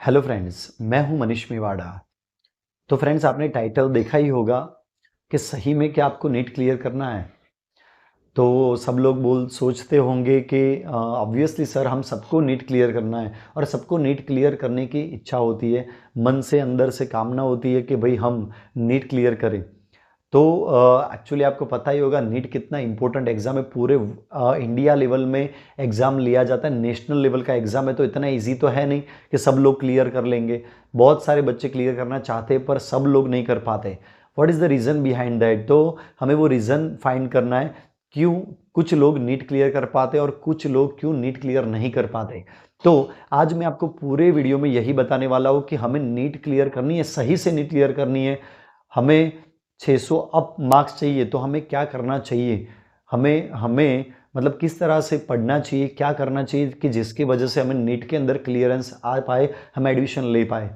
Hello friends, मैं हूं मनीष मेवाड़ा। तो फ्रेंड्स, आपने टाइटल देखा ही होगा कि सही में क्या आपको नीट क्लियर करना है। तो सब लोग बोल सोचते होंगे कि ऑब्वियसली सर, हम सबको नीट क्लियर करना है और सबको नीट क्लियर करने की इच्छा होती है, मन से अंदर से कामना होती है कि भाई हम नीट क्लियर करें। तो एक्चुअली आपको पता ही होगा नीट कितना इंपॉर्टेंट एग्जाम है। पूरे इंडिया लेवल में एग्जाम लिया जाता है, नेशनल लेवल का एग्जाम है। तो इतना इजी तो है नहीं कि सब लोग क्लियर कर लेंगे। बहुत सारे बच्चे क्लियर करना चाहते हैं पर सब लोग नहीं कर पाते। What is the reason behind that? तो हमें वो रीज़न फाइंड करना है, क्यों कुछ लोग नीट क्लियर कर पाते और कुछ लोग क्यों नीट क्लियर नहीं कर पाते। तो आज मैं आपको पूरे वीडियो में यही बताने वाला हूँ कि हमें नीट क्लियर करनी है, सही से नीट क्लियर करनी है। हमें 600 अप मार्क्स चाहिए तो हमें क्या करना चाहिए, हमें हमें मतलब किस तरह से पढ़ना चाहिए, क्या करना चाहिए कि जिसकी वजह से हमें नीट के अंदर क्लियरेंस आ पाए, हम एडमिशन ले पाए।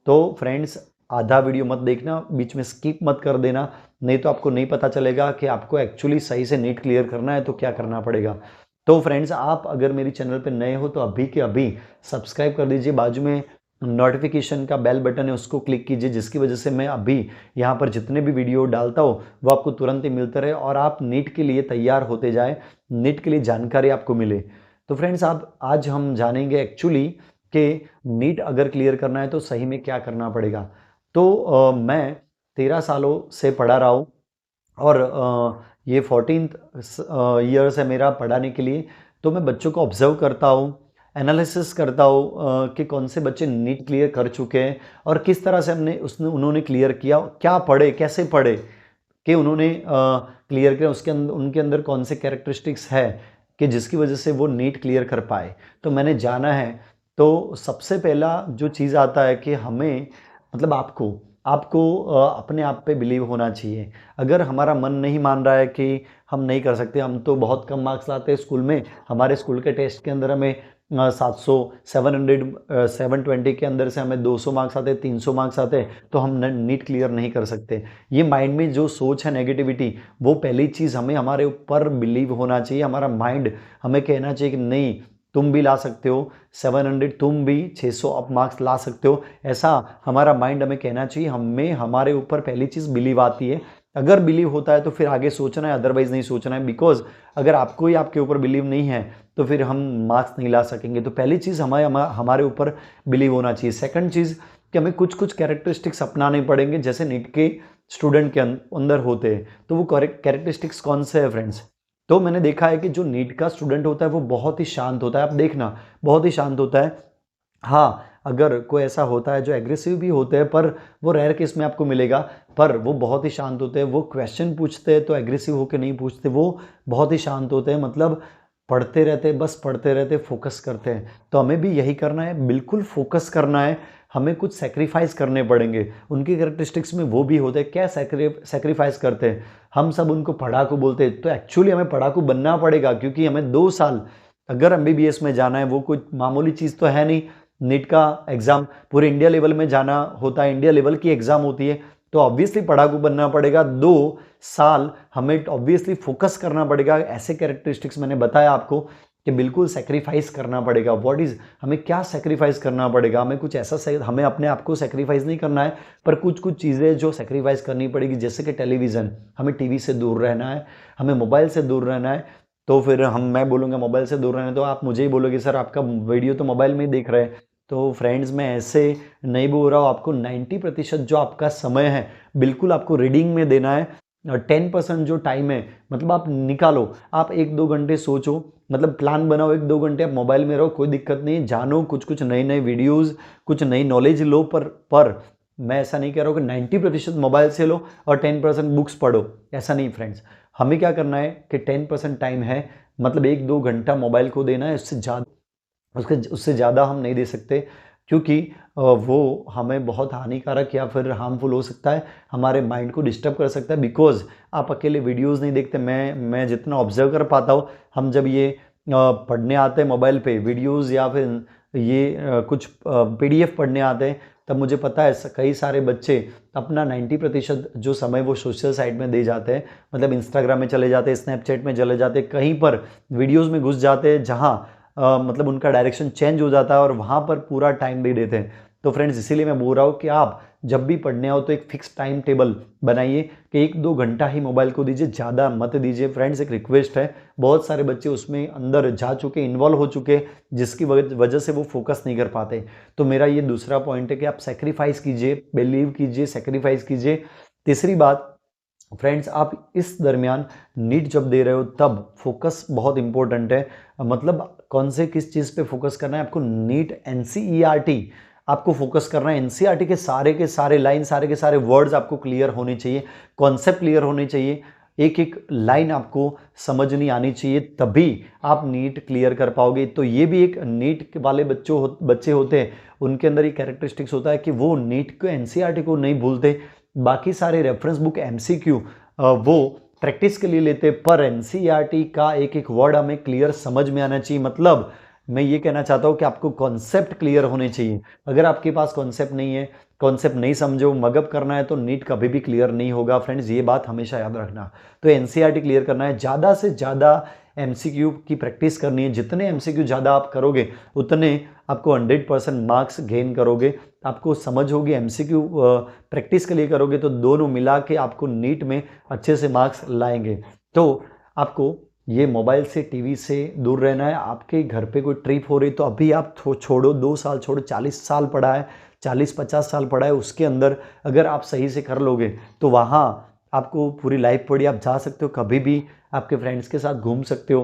तो फ्रेंड्स, आधा वीडियो मत देखना, बीच में स्किप मत कर देना, नहीं तो आपको नहीं पता चलेगा कि आपको एक्चुअली सही से नीट क्लियर करना है तो क्या करना पड़ेगा। तो फ्रेंड्स, आप अगर मेरी चैनल पर नए हो तो अभी के अभी सब्सक्राइब कर दीजिए, बाजू में नोटिफिकेशन का बेल बटन है उसको क्लिक कीजिए, जिसकी वजह से मैं अभी यहाँ पर जितने भी वीडियो डालता हूँ वो आपको तुरंत ही मिलते रहे और आप नीट के लिए तैयार होते जाए, नीट के लिए जानकारी आपको मिले। तो फ्रेंड्स, आप आज हम जानेंगे एक्चुअली कि नीट अगर क्लियर करना है तो सही में क्या करना पड़ेगा। तो मैं 13 सालों से पढ़ा रहा हूँ और ये 14th ईयर्स है मेरा पढ़ाने के लिए। तो मैं बच्चों को ऑब्जर्व करता हूँ, एनालिसिस करता हूँ कि कौन से बच्चे नीट क्लियर कर चुके हैं और किस तरह से उन्होंने क्लियर किया, क्या पढ़े, कैसे पढ़े कि उन्होंने क्लियर किया, उसके अंदर उनके अंदर कौन से कैरेक्टरिस्टिक्स है कि जिसकी वजह से वो नीट क्लियर कर पाए। तो मैंने जाना है। तो सबसे पहला जो चीज़ आता है कि हमें मतलब आपको आपको अपने आप पे बिलीव होना चाहिए। अगर हमारा मन नहीं मान रहा है कि हम नहीं कर सकते, हम तो बहुत कम मार्क्स लाते हैं स्कूल में, हमारे स्कूल के टेस्ट के अंदर हमें 700 700 720 के अंदर से हमें 200 मार्क्स आते हैं, 300 मार्क्स आते हैं, तो हम नीट क्लियर नहीं कर सकते। ये माइंड में जो सोच है नेगेटिविटी, वो पहली चीज़ हमें हमारे ऊपर बिलीव होना चाहिए। हमारा माइंड हमें कहना चाहिए कि नहीं, तुम भी ला सकते हो 700, तुम भी 600 अप मार्क्स ला सकते हो। ऐसा हमारा माइंड हमें कहना चाहिए। हमें हमारे ऊपर पहली चीज़ बिलीव आती है। अगर बिलीव होता है तो फिर आगे सोचना है, अदरवाइज नहीं सोचना है। बिकॉज अगर आपको ही आपके ऊपर बिलीव नहीं है तो फिर हम मार्क्स नहीं ला सकेंगे। तो पहली चीज़ हमारे ऊपर बिलीव होना चाहिए। सेकंड चीज़ कि हमें कुछ कुछ कैरेक्टरिस्टिक्स अपनाने पड़ेंगे जैसे नीट के स्टूडेंट के अंदर होते हैं। तो वो कैरेक्टरिस्टिक्स कौन से हैं फ्रेंड्स? तो मैंने देखा है कि जो नीट का स्टूडेंट होता है वो बहुत ही शांत होता है। आप देखना, बहुत ही शांत होता है। हाँ, अगर कोई ऐसा होता है जो एग्रेसिव भी होते हैं, पर वो रेयर केस में आपको मिलेगा। पर वो बहुत ही शांत होते हैं। वो क्वेश्चन पूछते हैं तो एग्रेसिव होकर नहीं पूछते, वो बहुत ही शांत होते हैं। मतलब पढ़ते रहते, बस पढ़ते रहते, फोकस करते हैं। तो हमें भी यही करना है, बिल्कुल फोकस करना है। हमें कुछ सेक्रीफाइस करने पड़ेंगे। उनकी कैरेक्टरिस्टिक्स में वो भी होते हैं। क्या सेक्रीफाइस करते हैं? हम सब उनको पढ़ाकू बोलते हैं, तो एक्चुअली हमें पढ़ाकू बनना पड़ेगा, क्योंकि हमें 2 साल अगर एमबीबीएस में जाना है, वो कोई मामूली चीज़ तो है नहीं। नीट का एग्ज़ाम पूरे इंडिया लेवल में जाना होता है, इंडिया लेवल की एग्ज़ाम होती है। तो ऑब्वियसली पढ़ाकू बनना पड़ेगा। 2 साल हमें ऑब्वियसली फोकस करना पड़ेगा। ऐसे कैरेक्टरिस्टिक्स मैंने बताया आपको कि बिल्कुल सेक्रीफाइस करना पड़ेगा। व्हाट इज़, हमें क्या सेक्रीफाइस करना पड़ेगा? हमें कुछ ऐसा हमें अपने आप को सेक्रीफाइस नहीं करना है, पर कुछ कुछ चीज़ें जो सेक्रीफाइस करनी पड़ेगी, जैसे कि टेलीविज़न, हमें टीवी से दूर रहना है, हमें मोबाइल से दूर रहना है। तो फिर मैं बोलूँगा मोबाइल से दूर रहना है, तो आप मुझे ही बोलोगे सर आपका वीडियो तो मोबाइल में ही देख रहे हैं। तो फ्रेंड्स, मैं ऐसे नहीं बोल रहा हूँ। आपको 90% जो आपका समय है बिल्कुल आपको रीडिंग में देना है। 10% जो टाइम है मतलब आप निकालो। आप 1-2 घंटे सोचो, मतलब प्लान बनाओ, 1-2 घंटे आप मोबाइल में रहो, कोई दिक्कत नहीं। जानो, कुछ कुछ नई नई वीडियोज़, कुछ नई नॉलेज लो। पर मैं ऐसा नहीं कह रहा हूँ कि 90% मोबाइल से लो और 10% बुक्स पढ़ो। ऐसा नहीं फ्रेंड्स। हमें क्या करना है कि 10% टाइम है, मतलब 1-2 घंटा मोबाइल को देना है। उससे ज़्यादा उससे ज़्यादा हम नहीं दे सकते, क्योंकि वो हमें बहुत हानिकारक या फिर हार्मफुल हो सकता है, हमारे माइंड को डिस्टर्ब कर सकता है। बिकॉज़ आप अकेले वीडियोज़ नहीं देखते। मैं जितना ऑब्ज़र्व कर पाता हूँ, हम जब ये पढ़ने आते हैं मोबाइल पे वीडियोज़ या फिर ये कुछ पीडीएफ पढ़ने आते हैं, तब मुझे पता है कई सारे बच्चे अपना 90% जो समय वो सोशल साइट में दे जाते हैं। मतलब इंस्टाग्राम में चले जाते हैं, स्नैपचैट में चले जाते हैं, कहीं पर वीडियोज़ में घुस जाते हैं, जहाँ मतलब उनका डायरेक्शन चेंज हो जाता है और वहाँ पर पूरा टाइम दे देते हैं। तो फ्रेंड्स इसीलिए मैं बोल रहा हूँ कि आप जब भी पढ़ने आओ तो एक फिक्स टाइम टेबल बनाइए कि 1-2 घंटा ही मोबाइल को दीजिए, ज़्यादा मत दीजिए। फ्रेंड्स एक रिक्वेस्ट है, बहुत सारे बच्चे उसमें अंदर जा चुके, इन्वॉल्व हो चुके, जिसकी वजह से वो फोकस नहीं कर पाते। तो मेरा ये दूसरा पॉइंट है कि आप सेक्रीफाइस कीजिए, बिलीव कीजिए, सेक्रीफाइस कीजिए। तीसरी बात फ्रेंड्स, आप इस दरमियान नीट जब दे रहे हो तब फोकस बहुत इंपॉर्टेंट है। मतलब कौन से किस चीज़ पे फोकस करना है आपको? नीट एनसीईआरटी आपको फोकस करना है। एनसीईआरटी के सारे लाइन, सारे के सारे वर्ड्स आपको क्लियर होने चाहिए, कॉन्सेप्ट क्लियर होने चाहिए, एक एक लाइन आपको समझनी आनी चाहिए, तभी आप नीट क्लियर कर पाओगे। तो ये भी एक नीट वाले बच्चे होते हैं, उनके अंदर ये कैरेक्टरिस्टिक्स होता है कि वो नीट को एनसीईआरटी को नहीं भूलते, बाकी सारे रेफरेंस बुक एमसीक्यू वो प्रैक्टिस के लिए लेते, पर एनसीईआरटी का एक एक वर्ड हमें क्लियर समझ में आना चाहिए। मतलब मैं ये कहना चाहता हूँ कि आपको कॉन्सेप्ट क्लियर होने चाहिए। अगर आपके पास कॉन्सेप्ट नहीं है, कॉन्सेप्ट नहीं समझो, मगअप करना है, तो नीट कभी भी क्लियर नहीं होगा। फ्रेंड्स ये बात हमेशा याद रखना। तो एनसीईआरटी क्लियर करना है, ज़्यादा से ज़्यादा एमसीक्यू की प्रैक्टिस करनी है। जितने एमसीक्यू ज़्यादा आप करोगे उतने आपको 100% मार्क्स गेन करोगे। आपको समझ होगी, एमसीक्यू प्रैक्टिस के लिए करोगे तो दोनों मिला के आपको नीट में अच्छे से मार्क्स लाएंगे। तो आपको ये मोबाइल से, टीवी से दूर रहना है। आपके घर पे कोई ट्रिप हो रही तो अभी आप छोड़ो, 2 साल छोड़ो, 40 साल पड़ा है, 40-50 साल पड़ा है, उसके अंदर अगर आप सही से कर लोगे तो वहाँ आपको पूरी लाइफ पड़ी, आप जा सकते हो, कभी भी आपके फ्रेंड्स के साथ घूम सकते हो।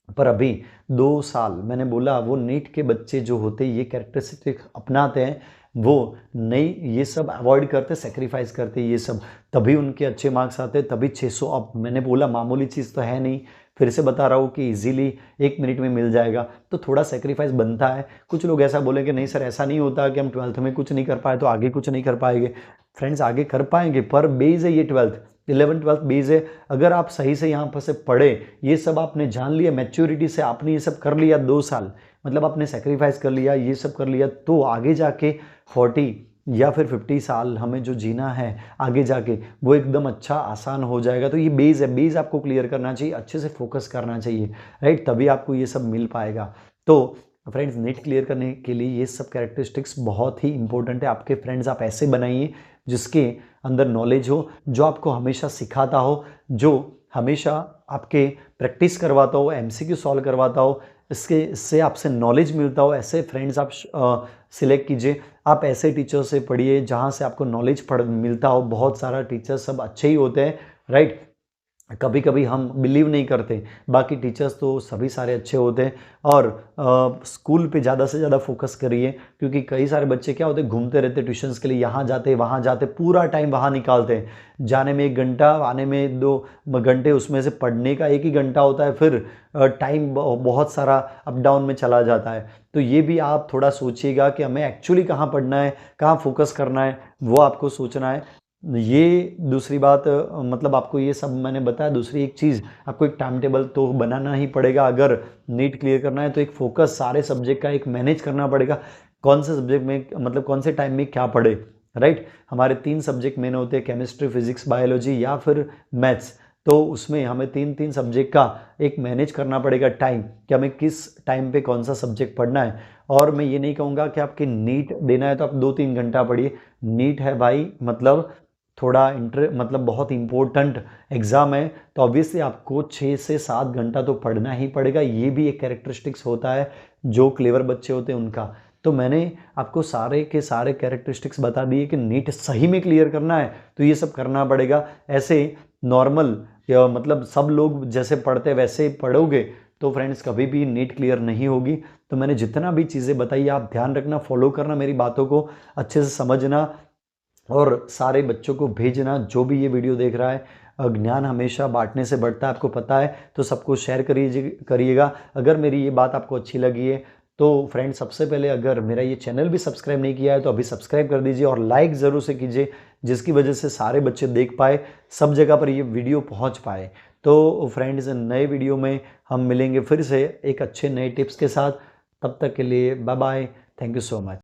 पर अभी 2 साल मैंने बोला, वो नीट के बच्चे जो होते ये कैरेक्टरिस्टिक अपनाते हैं, वो नहीं, ये सब अवॉइड करते, सेक्रीफाइस करते ये सब, तभी उनके अच्छे मार्क्स आते, तभी 600। अब मैंने बोला मामूली चीज़ तो है नहीं, फिर से बता रहा हूँ कि इजीली 1 मिनट में मिल जाएगा, तो थोड़ा सेक्रीफाइस बनता है। कुछ लोग ऐसा बोलेंगे नहीं सर ऐसा नहीं होता कि हम 12th में कुछ नहीं कर पाए तो आगे कुछ नहीं कर पाएंगे। फ्रेंड्स आगे कर पाएंगे, पर बेस है ये 12th, 11th 12th बेस है। अगर आप सही से यहाँ पर से पढ़े, ये सब आपने जान लिया, मैच्योरिटी से आपने ये सब कर लिया, 2 साल मतलब आपने सेक्रीफाइस कर लिया, ये सब कर लिया, तो आगे जाके 40 या फिर 50 साल हमें जो जीना है आगे जाके, वो एकदम अच्छा आसान हो जाएगा। तो ये बेस है, बेस आपको क्लियर करना चाहिए, अच्छे से फोकस करना चाहिए, राइट, तभी आपको ये सब मिल पाएगा। तो फ्रेंड्स नीट क्लियर करने के लिए ये सब कैरेक्टरिस्टिक्स बहुत ही इंपॉर्टेंट है। आपके फ्रेंड्स आप ऐसे बनाइए जिसके अंदर नॉलेज हो, जो आपको हमेशा सिखाता हो, जो हमेशा आपके प्रैक्टिस करवाता हो, एमसीक्यू सॉल्व करवाता हो, इससे आपसे नॉलेज मिलता हो। ऐसे फ्रेंड्स आप सिलेक्ट कीजिए, आप ऐसे टीचर से पढ़िए जहाँ से आपको नॉलेज मिलता हो। बहुत सारा टीचर सब अच्छे ही होते हैं, राइट, कभी कभी हम बिलीव नहीं करते, बाकी टीचर्स तो सभी सारे अच्छे होते हैं। और स्कूल पे ज़्यादा से ज़्यादा फोकस करिए, क्योंकि कई सारे बच्चे क्या होते हैं, घूमते रहते ट्यूशन्स के लिए, यहाँ जाते वहाँ जाते, पूरा टाइम वहाँ निकालते हैं, जाने में 1 घंटा, आने में 2 घंटे, उसमें से पढ़ने का 1 ही घंटा होता है, फिर टाइम बहुत सारा अप डाउन में चला जाता है। तो ये भी आप थोड़ा सोचिएगा कि हमें एक्चुअली कहाँ पढ़ना है, कहाँ फोकस करना है, वो आपको सोचना है। ये दूसरी बात, मतलब आपको ये सब मैंने बताया। दूसरी एक चीज़, आपको एक टाइम टेबल तो बनाना ही पड़ेगा। अगर नीट क्लियर करना है तो एक फोकस सारे सब्जेक्ट का एक मैनेज करना पड़ेगा, कौन से सब्जेक्ट में, मतलब कौन से टाइम में क्या पढ़े, राइट। हमारे 3 सब्जेक्ट मेन होते हैं, केमिस्ट्री, फिजिक्स, बायोलॉजी या फिर मैथ्स। तो उसमें हमें 3-3 सब्जेक्ट का एक मैनेज करना पड़ेगा टाइम, कि हमें किस टाइम पे कौन सा सब्जेक्ट पढ़ना है। और मैं ये नहीं कहूँगा कि आपकी नीट देना है तो आप 2-3 घंटा पढ़िए। नीट है भाई, मतलब थोड़ा मतलब बहुत इंपॉर्टेंट एग्ज़ाम है, तो ऑब्वियसली आपको 6 से 7 घंटा तो पढ़ना ही पड़ेगा। ये भी एक कैरेक्टरिस्टिक्स होता है जो क्लेवर बच्चे होते हैं उनका। तो मैंने आपको सारे के सारे कैरेक्टरिस्टिक्स बता दिए कि नीट सही में क्लियर करना है तो ये सब करना पड़ेगा। ऐसे नॉर्मल मतलब सब लोग जैसे पढ़ते वैसे पढ़ोगे तो फ्रेंड्स कभी भी नीट क्लियर नहीं होगी। तो मैंने जितना भी चीज़ें बताई आप ध्यान रखना, फॉलो करना, मेरी बातों को अच्छे से समझना और सारे बच्चों को भेजना। जो भी ये वीडियो देख रहा है, ज्ञान हमेशा बांटने से बढ़ता है, आपको पता है, तो सबको शेयर करिएगा। अगर मेरी ये बात आपको अच्छी लगी है तो फ्रेंड्स, सबसे पहले अगर मेरा ये चैनल भी सब्सक्राइब नहीं किया है तो अभी सब्सक्राइब कर दीजिए और लाइक ज़रूर से कीजिए, जिसकी वजह से सारे बच्चे देख पाए, सब जगह पर ये वीडियो पहुंच पाए। तो फ्रेंड्स, नए वीडियो में हम मिलेंगे फिर से एक अच्छे नए टिप्स के साथ। तब तक के लिए bye bye, thank you so much.